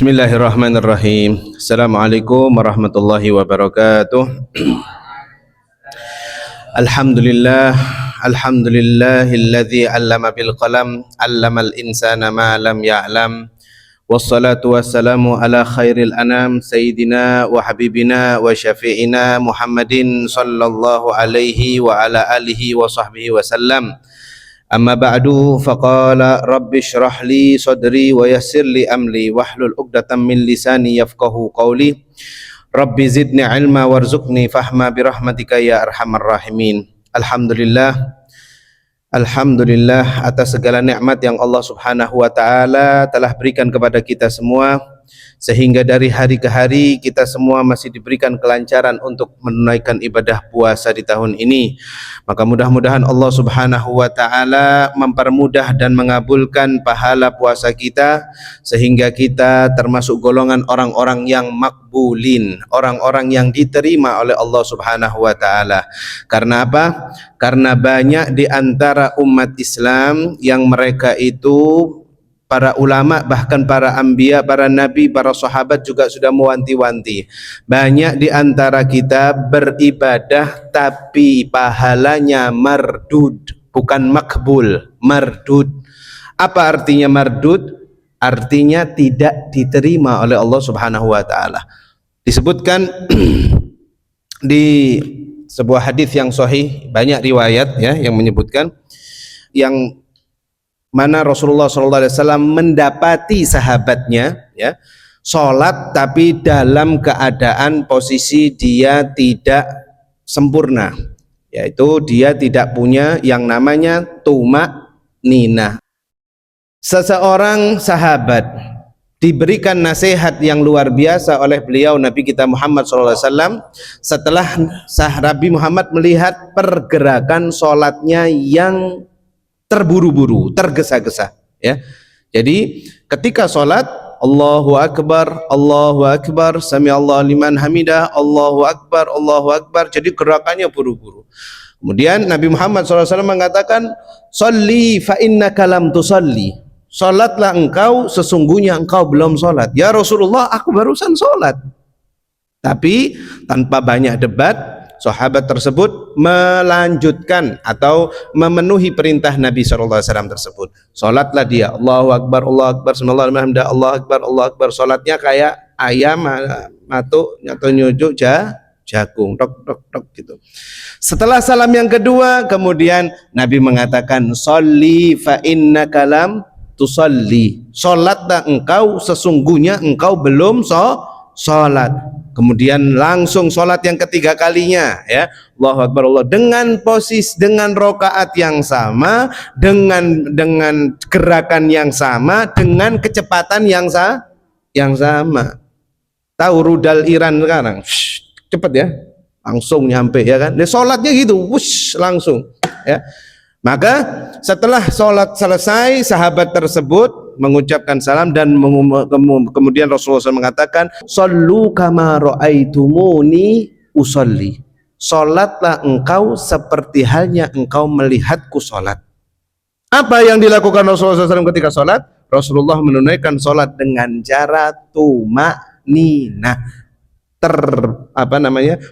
Bismillahirrahmanirrahim. Assalamualaikum warahmatullahi wabarakatuh. Alhamdulillah, alhamdulillahilladzi 'allama bil qalam, 'allamal insana ma lam ya'lam. Wassalatu wassalamu ala khairil anam sayyidina wa habibina wa syafi'ina Muhammadin sallallahu alaihi wa ala alihi wa sahbihi wasallam. Amma ba'du, faqala rabbi shrah li sadri wa yassir li amri wahlul 'uqdatam min lisani yafqahu qawli. Rabbi zidni ilma warzuqni fahma birahmatika ya arhamar rahimin. Alhamdulillah atas segala nikmat yang Allah Subhanahu wa taala telah berikan kepada kita semua, sehingga dari hari ke hari kita semua masih diberikan kelancaran untuk menunaikan ibadah puasa di tahun ini. Maka mudah-mudahan Allah Subhanahu wa taala mempermudah dan mengabulkan pahala puasa kita, sehingga kita termasuk golongan orang-orang yang makbulin, orang-orang yang diterima oleh Allah Subhanahu wa taala. Karena apa? Karena banyak di antara umat Islam yang mereka itu, para ulama, bahkan para anbiya, para nabi, para sahabat juga sudah mewanti-wanti. Banyak di antara kita beribadah tapi pahalanya mardud, bukan makbul, mardud. Apa artinya mardud? Artinya tidak diterima oleh Allah Subhanahu wa taala. Disebutkan di sebuah hadis yang sahih, banyak riwayat ya yang menyebutkan, yang mana Rasulullah SAW mendapati sahabatnya ya sholat tapi dalam keadaan posisi dia tidak sempurna, yaitu dia tidak punya yang namanya tumak nina. Seseorang sahabat diberikan nasihat yang luar biasa oleh beliau Nabi kita Muhammad SAW setelah Nabi Muhammad melihat pergerakan sholatnya yang terburu-buru, tergesa-gesa ya. Jadi ketika sholat, Allahu Akbar, sami'allahu liman hamidah, Allahu Akbar, jadi gerakannya buru-buru. Kemudian Nabi Muhammad SAW mengatakan, "Sholli fa innaka lam tusalli." Sholatlah engkau, sesungguhnya engkau belum sholat. Ya Rasulullah, aku barusan sholat. Tapi tanpa banyak debat, sahabat tersebut melanjutkan atau memenuhi perintah Nabi SAW tersebut. Sholatlah dia, Allahu Akbar, Allahu Akbar. Sholatnya kayak ayam matuk atau nyujuk jagung, tok gitu. Setelah salam yang kedua, kemudian Nabi mengatakan, "Sholli fa innaka lam tusalli." Sholatlah engkau, sesungguhnya engkau belum sholat. Kemudian langsung sholat yang ketiga kalinya ya, Allahu Akbar, Allah, dengan posisi, dengan rokaat yang sama, dengan gerakan yang sama, dengan kecepatan yang sama. Tahu rudal Iran sekarang, cepet ya, langsung nyampe ya kan. Dia sholatnya gitu, wush, langsung ya. Maka setelah sholat selesai, sahabat tersebut mengucapkan salam dan kemudian Rasulullah SAW mengatakan, "Shollu kama ra'aitumuni usolli." Sholatlah engkau seperti halnya engkau melihatku sholat. Apa yang dilakukan Rasulullah SAW ketika sholat? Rasulullah menunaikan sholat dengan cara tumak ninah,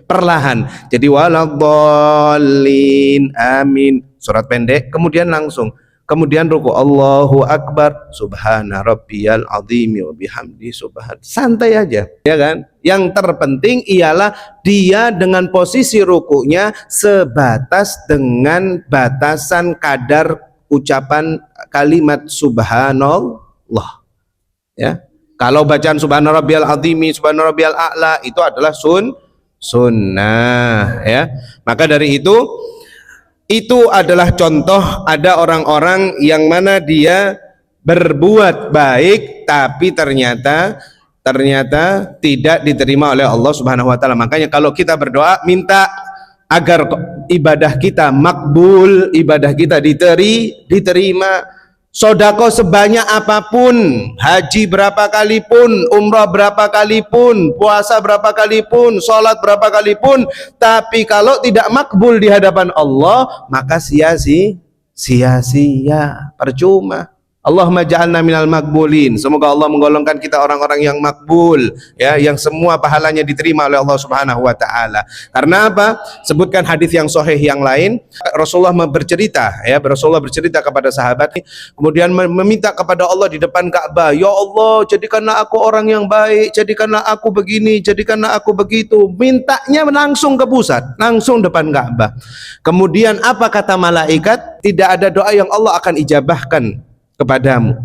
perlahan. Jadi waladhdallin, amin, surat pendek, kemudian langsung, kemudian ruku, Allahu Akbar, subhana rabbiyal azim wa bihamdi, subhan, santai aja ya kan. Yang terpenting ialah dia dengan posisi rukunya sebatas dengan batasan kadar ucapan kalimat subhanallah ya. Kalau bacaan subhana rabbiyal azimi, subhana rabbiyal a'la itu adalah sunnah ya. Maka dari itu adalah contoh ada orang-orang yang mana dia berbuat baik tapi ternyata tidak diterima oleh Allah Subhanahu wa taala. Makanya kalau kita berdoa, minta agar ibadah kita makbul, ibadah kita diterima. Sodako sebanyak apapun, haji berapa kali pun, umrah berapa kali pun, puasa berapa kali pun, sholat berapa kali pun, tapi kalau tidak makbul di hadapan Allah, maka sia-sia, percuma. Allahumma ja'alna minal makbulin. Semoga Allah menggolongkan kita orang-orang yang makbul, ya, yang semua pahalanya diterima oleh Allah Subhanahu wa taala. Karena apa? Sebutkan hadis yang sahih yang lain, Rasulullah bercerita, ya, Rasulullah bercerita kepada sahabat, kemudian meminta kepada Allah di depan Ka'bah, ya Allah, jadikanlah aku orang yang baik, jadikanlah aku begini, jadikanlah aku begitu. Mintanya langsung ke pusat, langsung depan Ka'bah. Kemudian apa kata malaikat? Tidak ada doa yang Allah akan ijabahkan kepadamu.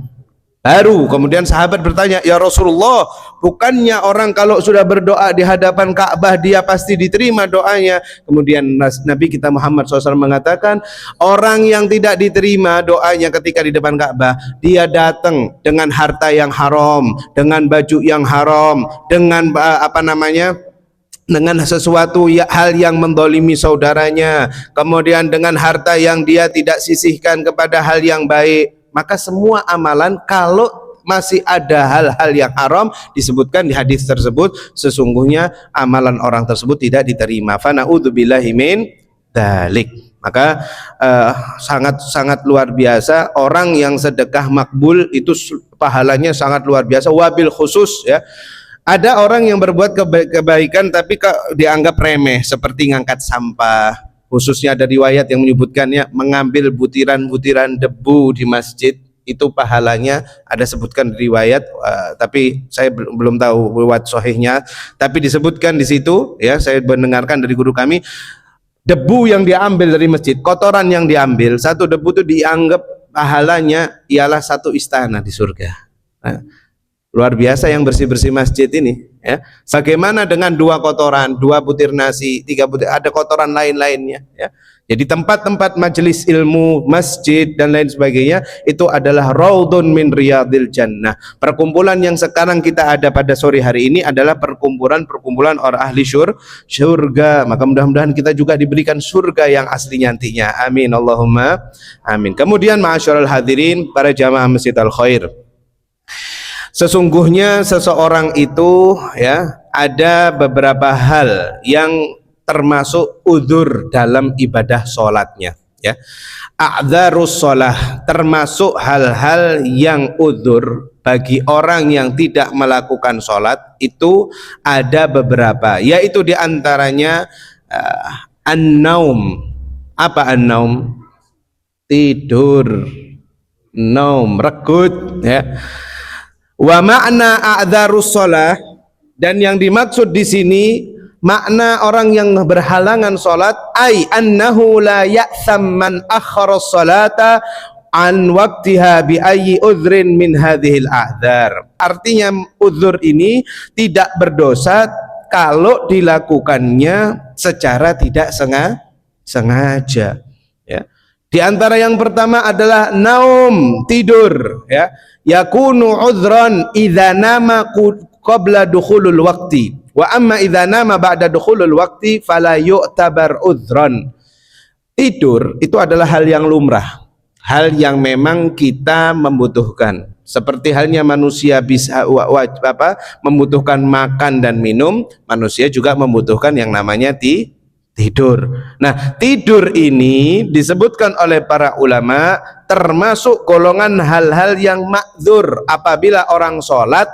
Baru kemudian sahabat bertanya, ya Rasulullah, bukannya orang kalau sudah berdoa di hadapan Ka'bah dia pasti diterima doanya? Kemudian Nabi kita Muhammad SAW mengatakan, orang yang tidak diterima doanya ketika di depan Ka'bah, dia datang dengan harta yang haram, dengan baju yang haram, dengan dengan sesuatu hal yang mendolimi saudaranya, kemudian dengan harta yang dia tidak sisihkan kepada hal yang baik. Maka semua amalan kalau masih ada hal-hal yang haram disebutkan di hadis tersebut, sesungguhnya amalan orang tersebut tidak diterima. Fa na'udzubillahi min dzalik. Maka sangat luar biasa orang yang sedekah makbul itu pahalanya sangat luar biasa. Wabil khusus, ya. Ada orang yang berbuat kebaikan tapi dianggap remeh, seperti ngangkat sampah. Khususnya ada riwayat yang menyebutkannya mengambil butiran-butiran debu di masjid, itu pahalanya ada sebutkan di riwayat, tapi saya belum tahu riwayat sahihnya, tapi disebutkan di situ, ya, saya mendengarkan dari guru kami, debu yang diambil dari masjid, kotoran yang diambil, satu debu itu dianggap pahalanya ialah satu istana di surga. Nah, luar biasa yang bersih-bersih masjid ini, ya. Bagaimana dengan dua kotoran, dua butir nasi, tiga butir, ada kotoran lain-lainnya, ya. Jadi tempat-tempat majelis ilmu, masjid dan lain sebagainya itu adalah raudun min riyadil jannah. Perkumpulan yang sekarang kita ada pada sore hari ini adalah perkumpulan orang ahli surga. Maka mudah-mudahan kita juga diberikan surga yang asli nantinya. Amin Allahumma amin. Kemudian ma'asyiral hadirin, para jamaah Masjid Al Khair, sesungguhnya seseorang itu, ya, ada beberapa hal yang termasuk udzur dalam ibadah sholatnya, ya. A'dzarus sholah, termasuk hal-hal yang udzur bagi orang yang tidak melakukan sholat itu ada beberapa, yaitu diantaranya an-naum. Apa an-naum? Tidur, naum, regut, ya. Wa makna a'dzarus shalah, dan yang dimaksud di sini makna orang yang berhalangan salat, ai annahu la ya'tham man akhara salata an waqtiha bi ayyi udhrin min hadhil a'dzar. Artinya udzur ini tidak berdosa kalau dilakukannya secara tidak sengaja, ya. Di antara yang pertama adalah naum, tidur, ya. Yakunu udhran idza nama qabla dukhulul waqti wa amma idza nama ba'da dukhulul waqti fala yu'tabar udhran. Tidur itu adalah hal yang lumrah, hal yang memang kita membutuhkan. Seperti halnya manusia bisa membutuhkan makan dan minum, manusia juga membutuhkan yang namanya tidur. Nah, tidur ini disebutkan oleh para ulama termasuk golongan hal-hal yang ma'dzur apabila orang sholat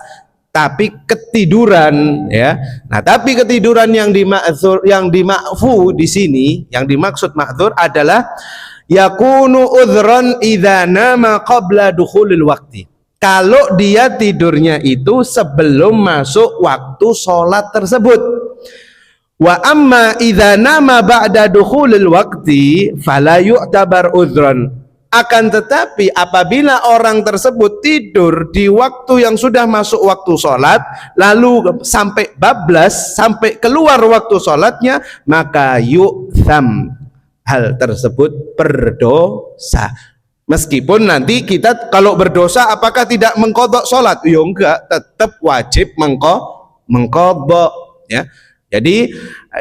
tapi ketiduran, ya. Nah, tapi ketiduran yang dima'fu di sini, yang dimaksud ma'dzur adalah yakunu udhran idza nama qabla dukhulil waqti. Kalau dia tidurnya itu sebelum masuk waktu sholat tersebut. Wa amma idza nama ba'da dukhulil waqti fala yu'tabar udhran. Akan tetapi apabila orang tersebut tidur di waktu yang sudah masuk waktu sholat, lalu sampai bablas, sampai keluar waktu sholatnya, maka yu'tham, hal tersebut berdosa. Meskipun nanti kita kalau berdosa apakah tidak mengqadha sholat? Ya enggak, tetap wajib mengqadha, ya. Jadi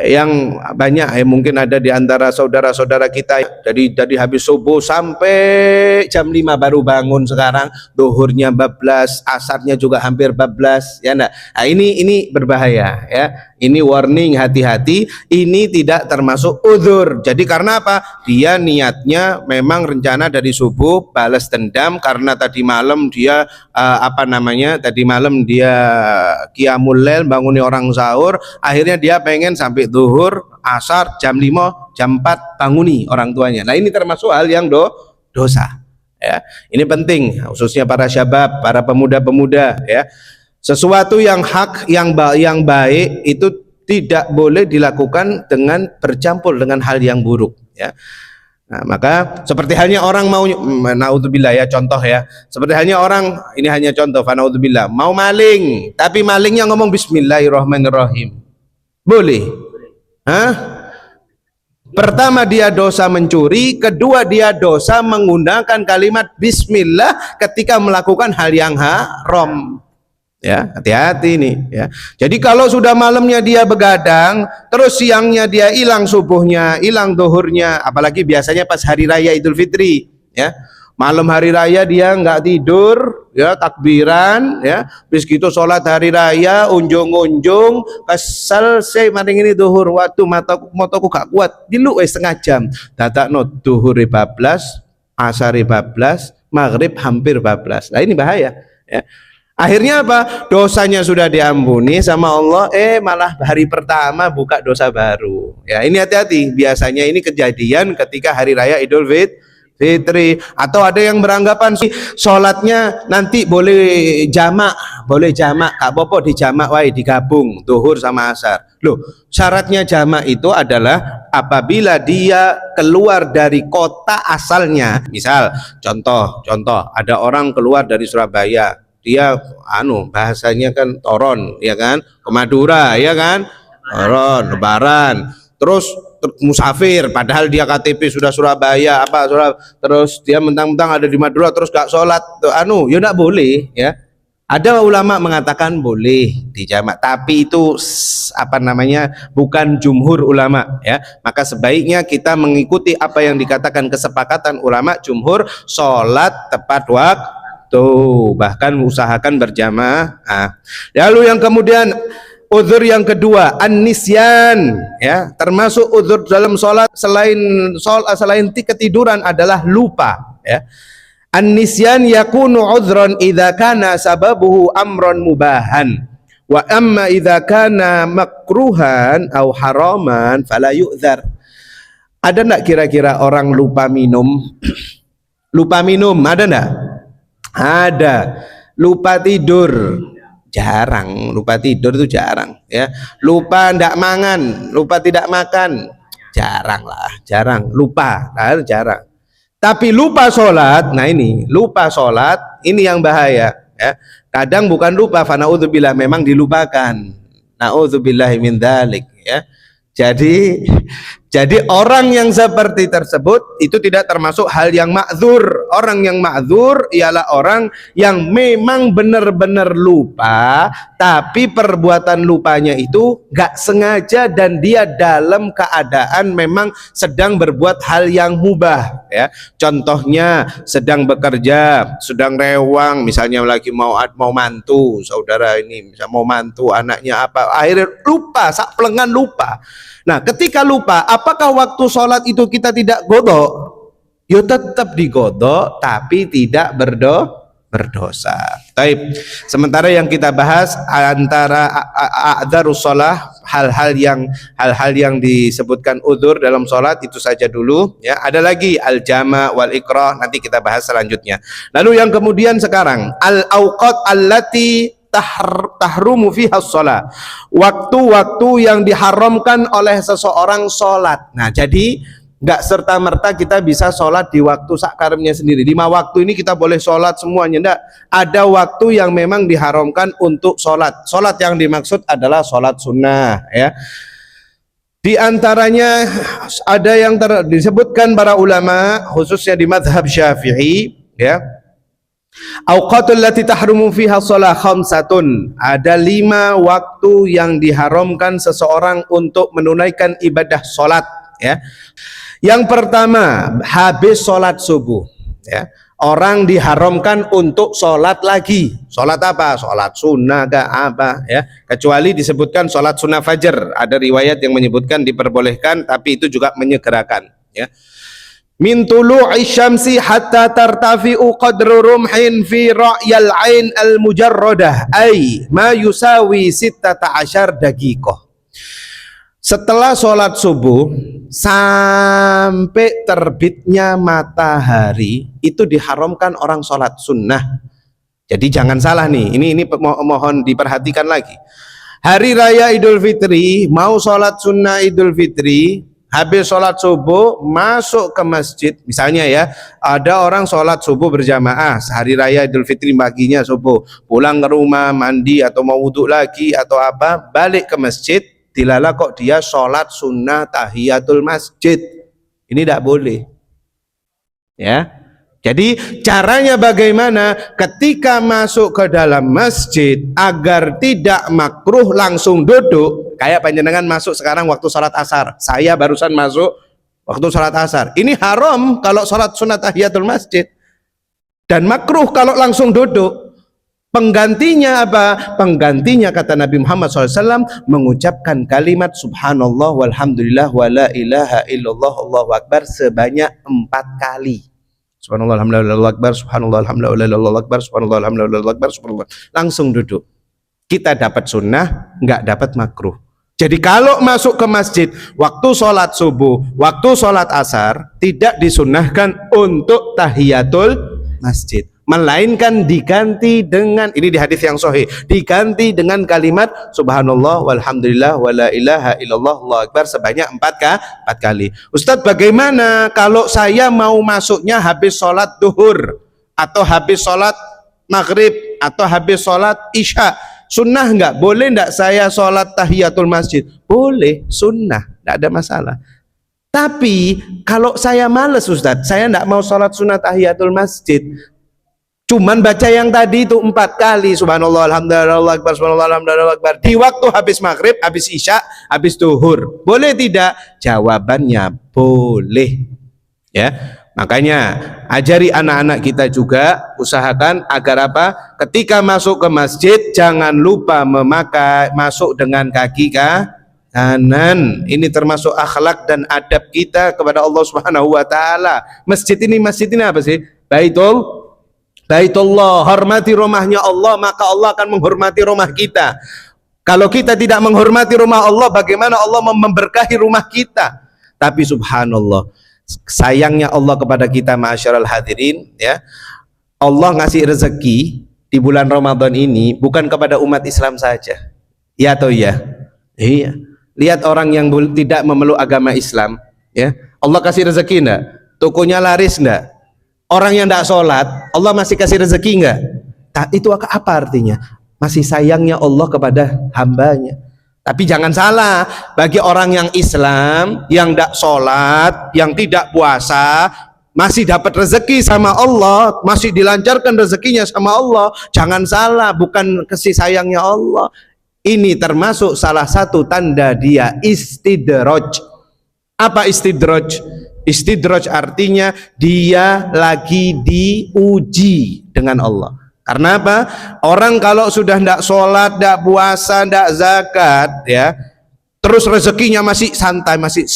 yang banyak mungkin ada di antara saudara-saudara kita dari habis subuh sampai jam 5 baru bangun sekarang, zuhurnya bablas, asarnya juga hampir bablas ya enggak. Nah, ini berbahaya ya. Ini warning, hati-hati, ini tidak termasuk uzur. Jadi karena apa? Dia niatnya memang rencana dari subuh balas dendam karena tadi malam dia tadi malam dia qiyamul lail, banguni orang sahur, akhirnya dia pengen sampai zuhur, asar, jam 5, jam 4 banguni orang tuanya. Nah, ini termasuk hal yang dosa. Ya, ini penting khususnya para syabab, para pemuda-pemuda ya. Sesuatu yang hak, yang baik itu tidak boleh dilakukan dengan bercampur dengan hal yang buruk ya. Nah, maka seperti halnya orang mau naudzubillah ya, contoh ya. Seperti halnya orang, ini hanya contoh, naudzubillah, mau maling, tapi malingnya ngomong bismillahirrahmanirrahim. Boleh? Hah? Pertama dia dosa mencuri, kedua dia dosa menggunakan kalimat bismillah ketika melakukan hal yang haram. Ya, hati-hati nih ya. Jadi kalau sudah malamnya dia begadang, terus siangnya dia hilang subuhnya, hilang zuhurnya, apalagi biasanya pas hari raya Idul Fitri ya. Malam hari raya dia nggak tidur ya, takbiran ya, bis gitu sholat hari raya, unjung-unjung, kesel saya maring ini zuhur, waktu mataku gak kuat, dilu setengah jam, dadakno zuhur bablas, asar bablas, maghrib hampir bablas. Nah, ini bahaya ya. Akhirnya apa? Dosanya sudah diampuni sama Allah, malah hari pertama buka dosa baru. Ya, ini hati-hati. Biasanya ini kejadian ketika hari raya Idul Fitri. Atau ada yang beranggapan sih sholatnya nanti boleh jamak, Kak Bopo di jamak wae, digabung zuhur sama asar. Loh, syaratnya jamak itu adalah apabila dia keluar dari kota asalnya. Misal, contoh, ada orang keluar dari Surabaya. Dia bahasanya kan toron ya kan, ke Madura ya kan, toron lebaran, terus musafir padahal dia KTP sudah Surabaya terus dia mentang-mentang ada di Madura terus gak sholat ya enggak boleh ya. Ada ulama mengatakan boleh dijamak, tapi itu bukan jumhur ulama ya. Maka sebaiknya kita mengikuti apa yang dikatakan kesepakatan ulama jumhur, sholat tepat waktu, bahkan usahakan berjamaah. Lalu yang kemudian uzur yang kedua, an-nisyan ya, termasuk uzur dalam sholat selain ketiduran adalah lupa ya. An-nisyan yakunu uzran idza kana sababuhu amran mubahan wa amma idza kana makruhan au haraman fala yu'dzar. Ada enggak kira-kira orang lupa minum? Lupa minum ada enggak? Ada. Lupa tidur jarang, lupa tidur itu jarang ya. Lupa ndak mangan, lupa tidak makan jarang, lupa jarang. Tapi lupa sholat, nah ini lupa sholat, ini yang bahaya ya. Kadang bukan lupa, fanaudzubillah, memang dilupakan, naudzubillahi min dzalik ya. Jadi orang yang seperti tersebut itu tidak termasuk hal yang ma'dzur. Orang yang ma'dzur ialah orang yang memang benar-benar lupa, tapi perbuatan lupanya itu gak sengaja dan dia dalam keadaan memang sedang berbuat hal yang mubah ya. Contohnya sedang bekerja, sedang rewang, misalnya lagi mau mantu, saudara ini misalnya mau mantu anaknya apa, akhirnya lupa, sak pelengan lupa. Nah, ketika lupa, apakah waktu sholat itu kita tidak godok? Ya tetap digodok, tapi tidak berdosa. Taib. Sementara yang kita bahas antara a'dzarus shalah, hal-hal yang disebutkan udzur dalam sholat itu saja dulu. Ya, ada lagi al-jama' wal ikrah, nanti kita bahas selanjutnya. Lalu yang kemudian sekarang al-awqat allati tahrumu fiha shalah, waktu-waktu yang diharamkan oleh seseorang sholat. Nah, jadi nggak serta merta kita bisa sholat di waktu sakarnya sendiri. 5 waktu ini kita boleh sholat semuanya, enggak. Ada waktu yang memang diharamkan untuk sholat. Sholat yang dimaksud adalah sholat sunnah ya. Di antaranya ada yang disebutkan para ulama khususnya di mazhab Syafi'i ya. Auqatul lati tahrumu fiha shalah khamsatun. Ada 5 waktu yang diharamkan seseorang untuk menunaikan ibadah salat, ya. Yang pertama, habis salat subuh, ya. Orang diharamkan untuk salat lagi. Salat apa? Salat sunnah gak apa, ya. Kecuali disebutkan salat sunnah fajar. Ada riwayat yang menyebutkan diperbolehkan, tapi itu juga menyegerakan, ya. Min tulu'i syamsi hatta tartafi'u qadru rumhin fi ra'yal ain al mujarradah ay ma yusawi 16 daqiqah. Setelah sholat subuh sampai terbitnya matahari itu diharamkan orang sholat sunnah. Jadi jangan salah nih, ini mohon diperhatikan lagi. Hari raya Idul Fitri, mau sholat sunnah Idul Fitri, habis sholat subuh masuk ke masjid, misalnya ya, ada orang sholat subuh berjamaah sehari raya Idul Fitri paginya subuh, pulang ke rumah mandi atau mau wudhu lagi atau apa, balik ke masjid, dilala kok dia sholat sunnah tahiyatul masjid, ini tidak boleh, ya. Jadi caranya bagaimana? Ketika masuk ke dalam masjid agar tidak makruh langsung duduk. Kayak panjenengan masuk sekarang waktu sholat asar, saya barusan masuk waktu sholat asar, ini haram kalau sholat sunat tahiyatul masjid, dan makruh kalau langsung duduk. Penggantinya apa? Penggantinya kata Nabi Muhammad SAW mengucapkan kalimat subhanallah walhamdulillah wa la ilaha illallah Allahu akbar sebanyak 4 kali. Subhanallah alhamdulillah akbar, subhanallah alhamdulillah akbar, subhanallah alhamdulillah akbar, subhanallah. Langsung duduk. Kita dapat sunnah, nggak dapat makruh. Jadi kalau masuk ke masjid waktu sholat subuh, waktu sholat asar, tidak disunnahkan untuk tahiyatul masjid, melainkan diganti dengan, ini di hadis yang sahih, diganti dengan kalimat subhanallah walhamdulillah wala ilaha illallah Allahu akbar sebanyak 4 kali. Ustadz, bagaimana kalau saya mau masuknya habis sholat duhur atau habis sholat maghrib atau habis sholat isya, sunnah nggak? Boleh nggak saya sholat tahiyatul masjid? Boleh, sunnah, nggak ada masalah. Tapi kalau saya males Ustadz, saya nggak mau sholat sunnah tahiyatul masjid, cuman baca yang tadi itu 4 kali subhanallah alhamdulillah akbar, subhanallah alhamdulillah akbar di waktu habis maghrib, habis isya, habis duhur, boleh tidak? Jawabannya boleh, ya. Makanya ajari anak-anak kita juga, usahakan agar apa? Ketika masuk ke masjid jangan lupa memakai masuk dengan kaki kanan. Ini termasuk akhlak dan adab kita kepada Allah Subhanahu wa taala. Masjid ini apa sih? Baitullah, hormati rumahnya Allah, maka Allah akan menghormati rumah kita. Kalau kita tidak menghormati rumah Allah, bagaimana Allah memberkahi rumah kita? Tapi subhanallah, sayangnya Allah kepada kita ma'asyiral hadirin, ya. Allah ngasih rezeki di bulan Ramadan ini bukan kepada umat Islam saja. Ya atau ya? Iya. Lihat orang yang tidak memeluk agama Islam, ya. Allah kasih rezeki enggak? Tokonya laris enggak? Orang yang tidak sholat, Allah masih kasih rezeki enggak? Itu apa artinya? Masih sayangnya Allah kepada hambanya. Tapi jangan salah, bagi orang yang Islam, yang tidak sholat, yang tidak puasa, masih dapat rezeki sama Allah, masih dilancarkan rezekinya sama Allah. Jangan salah, bukan kasih sayangnya Allah. Ini termasuk salah satu tanda dia istidraj. Apa istidraj? Istidraj artinya dia lagi diuji dengan Allah. Karena apa? Orang kalau sudah tidak sholat, tidak puasa, tidak zakat, ya, terus rezekinya masih santai, masih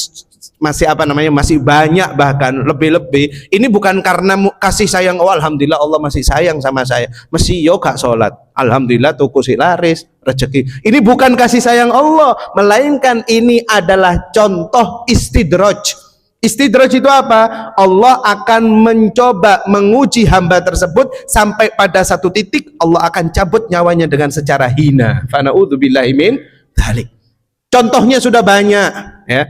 apa namanya, masih banyak, bahkan lebih-lebih. Ini bukan karena kasih sayang, oh alhamdulillah Allah masih sayang sama saya, masih yo gak sholat, alhamdulillah tuku si laris rezeki. Ini bukan kasih sayang Allah, melainkan ini adalah contoh istidraj. Istidraj itu apa? Allah akan mencoba menguji hamba tersebut sampai pada satu titik Allah akan cabut nyawanya dengan secara hina. Fa na'udzubillahi min dzalik. Contohnya sudah banyak, ya.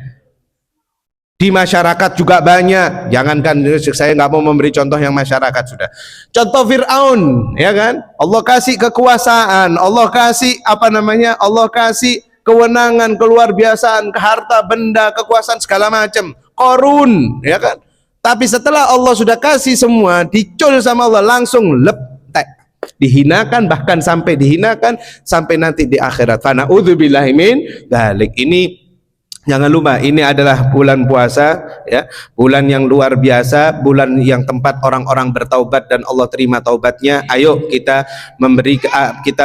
Di masyarakat juga banyak. Jangankan saya nggak mau memberi contoh yang masyarakat sudah. Contoh Fir'aun, ya kan? Allah kasih kekuasaan, Allah kasih apa namanya? Allah kasih kewenangan, keluar biasaan, harta benda, kekuasaan segala macam. Qarun, ya kan? Tapi setelah Allah sudah kasih semua, dicul sama Allah, langsung dihinakan, bahkan sampai dihinakan sampai nanti di akhirat. Fa na'udzubillahi min dzalik. Ini jangan lupa, ini adalah bulan puasa, ya, bulan yang luar biasa, bulan yang tempat orang-orang bertaubat dan Allah terima taubatnya. Ayo kita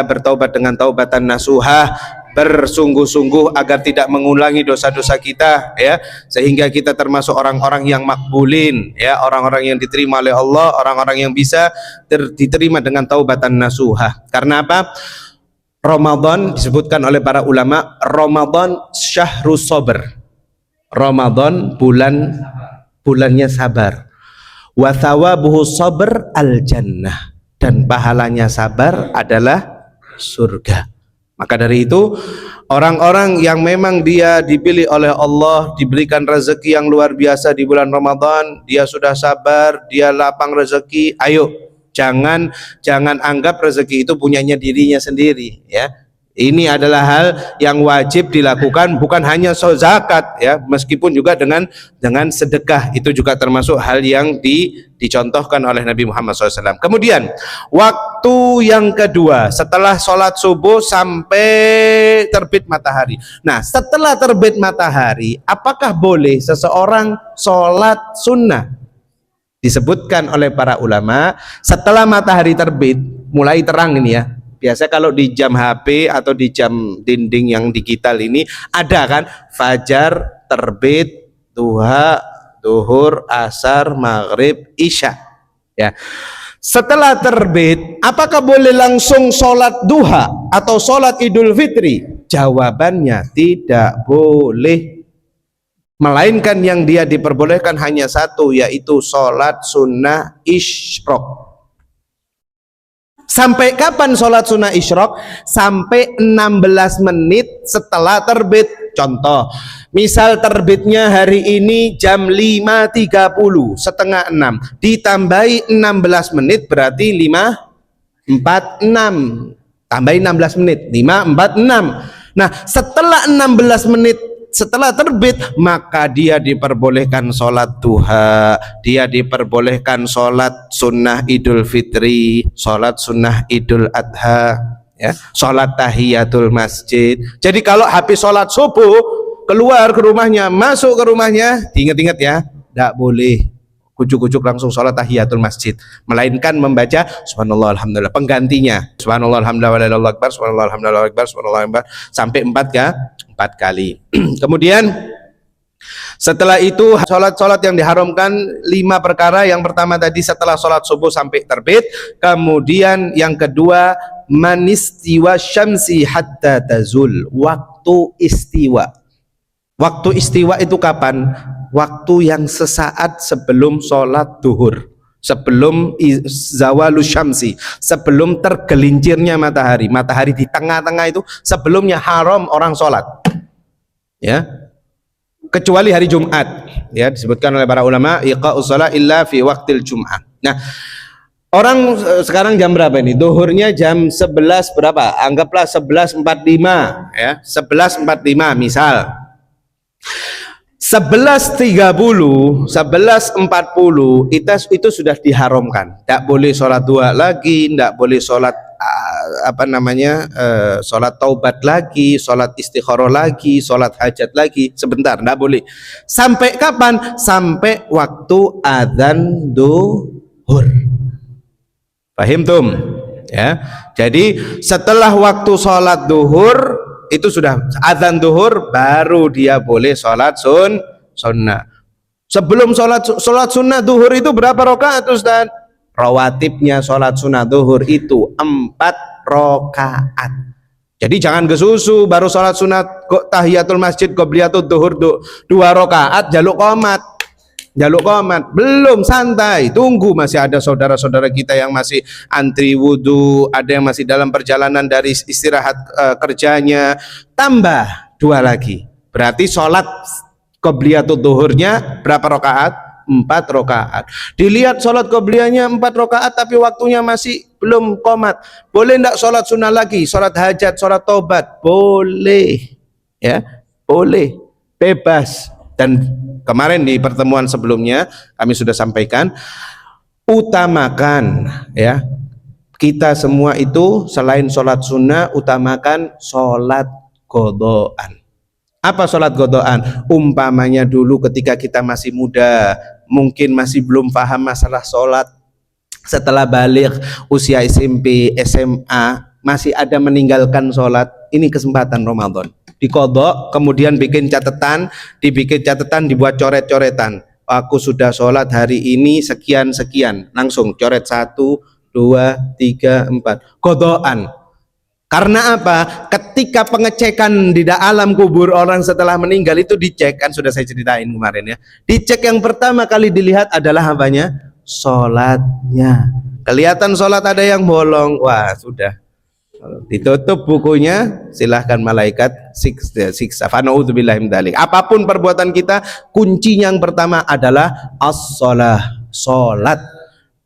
bertaubat dengan taubatan nasuha, bersungguh-sungguh agar tidak mengulangi dosa-dosa kita, ya, sehingga kita termasuk orang-orang yang makbulin, ya, orang-orang yang diterima oleh Allah, orang-orang yang bisa diterima dengan taubatan nasuha. Karena apa? Ramadan disebutkan oleh para ulama, Ramadan syahrus sabr. Ramadan bulannya sabar. Wa thawabuhu sabr al jannah, dan pahalanya sabar adalah surga. Maka dari itu, orang-orang yang memang dia dipilih oleh Allah, diberikan rezeki yang luar biasa di bulan Ramadan, dia sudah sabar, dia lapang rezeki. Ayo, jangan anggap rezeki itu punyanya dirinya sendiri, ya. Ini adalah hal yang wajib dilakukan, bukan hanya zakat, ya, meskipun juga dengan sedekah, itu juga termasuk hal yang dicontohkan oleh Nabi Muhammad SAW. Kemudian waktu yang kedua setelah sholat subuh sampai terbit matahari. Nah, setelah terbit matahari, apakah boleh seseorang sholat sunnah? Disebutkan oleh para ulama, setelah matahari terbit, mulai terang ini, ya. Biasa kalau di jam HP atau di jam dinding yang digital ini ada kan, fajar, terbit, duha, duhur, asar, maghrib, isya, ya. Setelah terbit, apakah boleh langsung sholat duha atau sholat idul fitri? Jawabannya tidak boleh, melainkan yang dia diperbolehkan hanya satu, yaitu sholat sunnah isyraq. Sampai kapan sholat sunnah isyraq? Sampai 16 menit setelah terbit. Contoh, misal terbitnya hari ini jam 5.30, setengah 6, ditambahi 16 menit berarti 5.46, tambahin 16 menit, 5.46. Nah, setelah 16 menit setelah terbit, maka dia diperbolehkan sholat duha, dia diperbolehkan sholat sunnah idul fitri, sholat sunnah idul adha, ya, sholat tahiyatul masjid. Jadi kalau habis sholat subuh keluar ke rumahnya, masuk ke rumahnya, diingat-ingat ya, tidak boleh kucuk-kucuk langsung sholat tahiyatul masjid, melainkan membaca subhanallah alhamdulillah, penggantinya subhanallah alhamdulillah walillahil akbar, subhanallah alhamdulillah akbar, subhanallah akbar, sampai 4 kali. Kemudian setelah itu sholat yang diharamkan 5 perkara. Yang pertama tadi setelah sholat subuh sampai terbit. Kemudian yang kedua, manistiwa syamsi hatta tazul, waktu istiwa. Waktu istiwa itu kapan? Waktu yang sesaat sebelum sholat duhur, sebelum zawalu syamsi, sebelum tergelincirnya matahari. Matahari di tengah-tengah itu sebelumnya haram orang sholat, ya, kecuali hari Jumat, ya, disebutkan oleh para ulama iqa'us shalah illa fi waqtil Jum'ah. Nah, orang sekarang jam berapa ini? Duhurnya jam 11 berapa? Anggaplah 11.45, ya, 11.45 misal. 11.30, 11.40 itu sudah diharamkan. Tidak boleh sholat duha lagi, tidak boleh sholat sholat taubat lagi, sholat istikharah lagi, sholat hajat lagi. Sebentar, tidak boleh. Sampai kapan? Sampai waktu adzan duhur. Paham tum? Ya. Jadi setelah waktu sholat duhur itu sudah adzan duhur, baru dia boleh sholat sunnah. Sebelum sholat sunnah duhur itu berapa rakaat, Ustaz? Rawatibnya sholat sunnah duhur itu 4 rakaat. Jadi jangan kesusu baru sholat sunnah tahiyatul masjid qobliyatul duhur 2 rakaat jaluk qomat, belum, santai, tunggu. Masih ada saudara-saudara kita yang masih antri wudhu, ada yang masih dalam perjalanan dari istirahat kerjanya, tambah 2 lagi, berarti sholat qobliyatul duhurnya berapa rakaat? 4 rakaat. Dilihat sholat qobliyahnya 4 rakaat tapi waktunya masih belum qomat, boleh enggak sholat sunnah lagi, sholat hajat, sholat taubat? Boleh, ya, boleh, bebas. Dan kemarin di pertemuan sebelumnya kami sudah sampaikan, utamakan, ya, kita semua itu selain sholat sunnah utamakan sholat qodaan. Apa sholat qodaan? Umpamanya dulu ketika kita masih muda, mungkin masih belum paham masalah sholat, setelah balik usia SMP, SMA masih ada meninggalkan sholat, ini kesempatan Ramadan dikodok, kemudian bikin catatan, dibuat coret-coretan, aku sudah sholat hari ini sekian, langsung coret 1, 2, 3, 4, kodokan. Karena apa? Ketika pengecekan di alam kubur orang setelah meninggal itu dicek, kan sudah saya ceritain kemarin ya, dicek yang pertama kali dilihat adalah apanya? Sholatnya. Kelihatan sholat ada yang bolong, wah sudah, ditutup bukunya, silahkan malaikat siksa. Fana'udzubillahi min dzalik. Apapun perbuatan kita, kuncinya yang pertama adalah as-shalah, sholat.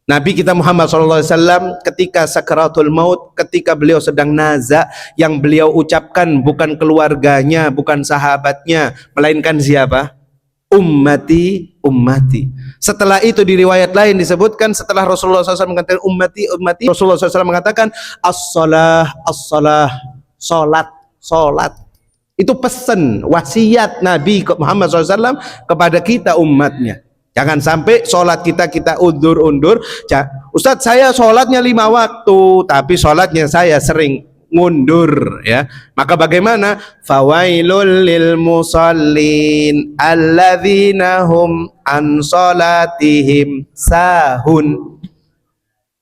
Nabi kita Muhammad SAW ketika sakaratul maut, ketika beliau sedang naza, yang beliau ucapkan bukan keluarganya, bukan sahabatnya, melainkan siapa? Ummati, ummati. Setelah itu di riwayat lain disebutkan, setelah Rasulullah SAW mengatakan ummati, ummati, Rasulullah SAW mengatakan as-salah, as-salah, sholat, sholat. Itu pesan, wasiat Nabi Muhammad SAW kepada kita umatnya. Jangan sampai sholat kita undur-undur. Ustadz, saya sholatnya 5 waktu, tapi sholatnya saya sering ngundur, ya. Maka bagaimana? Fawailul lil musallin alladzina hum an sholatihim sahun.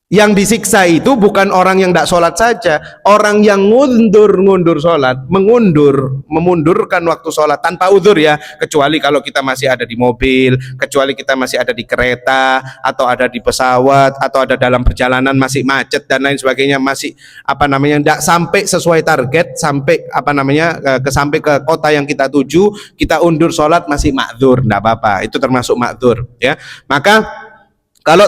Yang disiksa itu bukan orang yang tidak sholat saja, orang yang ngundur sholat, memundurkan waktu sholat tanpa udzur ya, kecuali kalau kita masih ada di mobil, kecuali kita masih ada di kereta, atau ada di pesawat, atau ada dalam perjalanan masih macet dan lain sebagainya, masih tidak sampai sesuai target, sampai sampai ke kota yang kita tuju, kita undur sholat masih ma'dzur, tidak apa-apa, itu termasuk ma'dzur ya. Maka kalau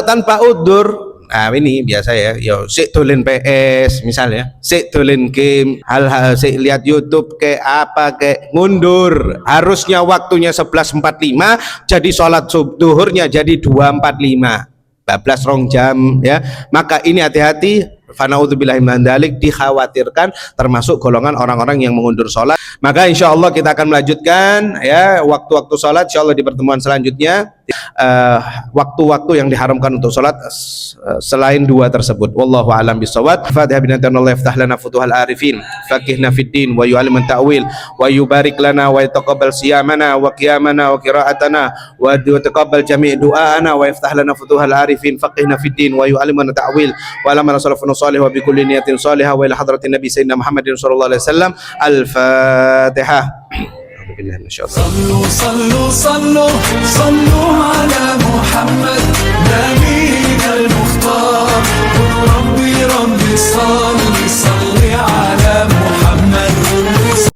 tanpa udzur, nah ini biasa ya, sik dolen PS misalnya, sik dolen game, hal-hal sik lihat YouTube kayak apa kayak ngundur, harusnya waktunya 11.45 jadi sholat duhurnya jadi 2.45, 12 rong jam ya. Maka ini hati-hati, fana'udzubillahi min dzalik, dikhawatirkan termasuk golongan orang-orang yang mengundur sholat. Maka insya Allah kita akan melanjutkan ya waktu-waktu sholat insya Allah di pertemuan selanjutnya, waktu-waktu yang diharamkan untuk sholat selain 2 tersebut. Wallahu a'lam bishawab. Fatihah binatan Allah yaftah lana futuhal arifin, faqihna fid din wa yu'alliman ta'wil wa yubarik lana wa yataqabbal siyamana wa qiyamana wa qira'atana wa yataqabbal jami' du'aana wa yaftah lana futuhal arifin, faqihna fid din wa yu'alliman ta'wil wa lamana salafun salih wa bi kulli niyatin salihah wa ila hadratin nabi sayyidina Muhammadin sallallahu alaihi wasallam. Al-Fatihah. صلوا صلوا صلوا صلوا على محمد نبي